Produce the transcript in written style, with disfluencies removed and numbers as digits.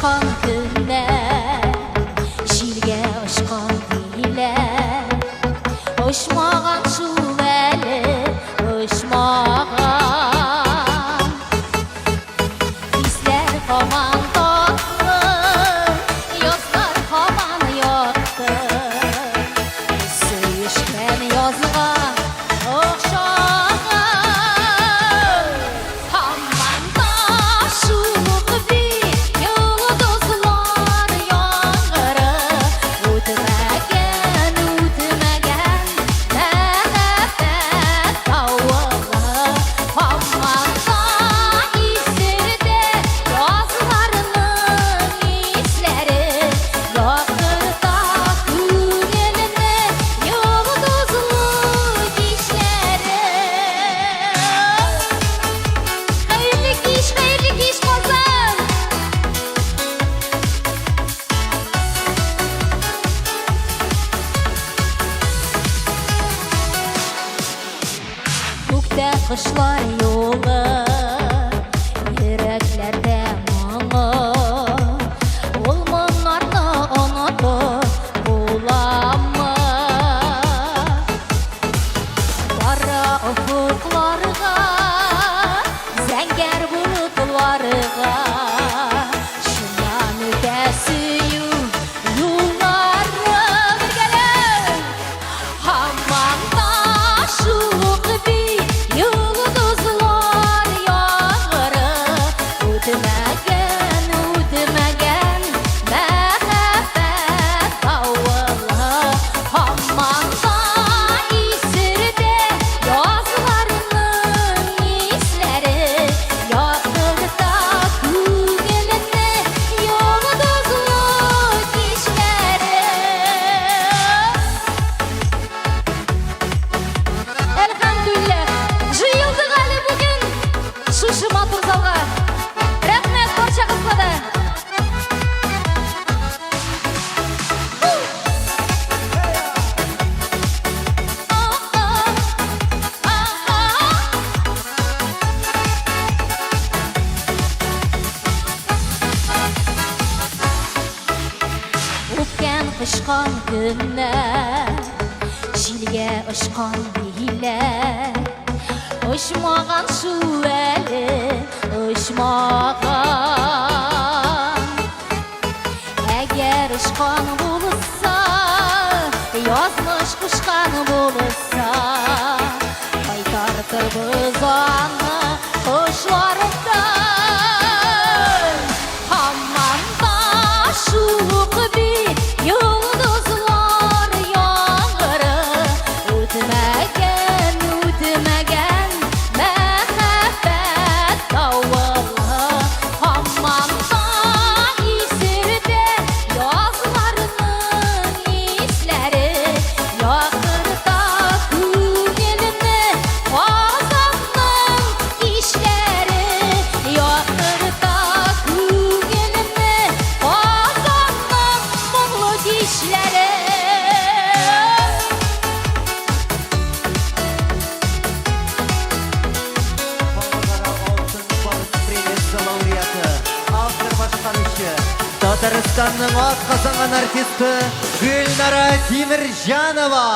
uçkan günler, şilge uçkan diler, uçmağan şu veli, uçmağan. Bizler koman tatlı, yazlar koman yaktı, söyüşken yazgan okşağan. Hamanda şu bir yıldızlar yağarı, ötmegen mehabbet davalı. Hamanda izlerde yazlarının izleri, yakırda güneline yıldızlı gişleri. Hayırlı giş kızım. Gökte kışlar yolu, yüreklerde mаңы, ol мұңарны ұнытып боламы? Бара ufuklarga, зәңгәр bulutlarga, шуннан үтә сөю юллары. Бергәле! Hamanda şuq bir yıldızlar yağarı, ötmegen mehabbet davalı. Hamanda izlerde yazlarının izleri, yakırda güneline yıldızlı gişleri. Elhamdülillah, jıyıldık әлі бүгін шушы матур залға. Рәхмәт баршаңызға да. Өткен қышқан күннер, жилге ұшқан билер, ұшмаған шу әлі, ұшмаған. Әгер ұшқан болса, язмыш құшқан болса, қайтартыр біз аны құшардан. Hamanda şuq bir yıldızlar yağarı, ötmegen mehabbet davalı. Hamanda izlerde yazlarının izleri, yakırda güneline kazanın işleri, yakırda güneline kazanın muğlu dişleri. Татарстанның атқазанған артисті Гүлнара Теміржанова.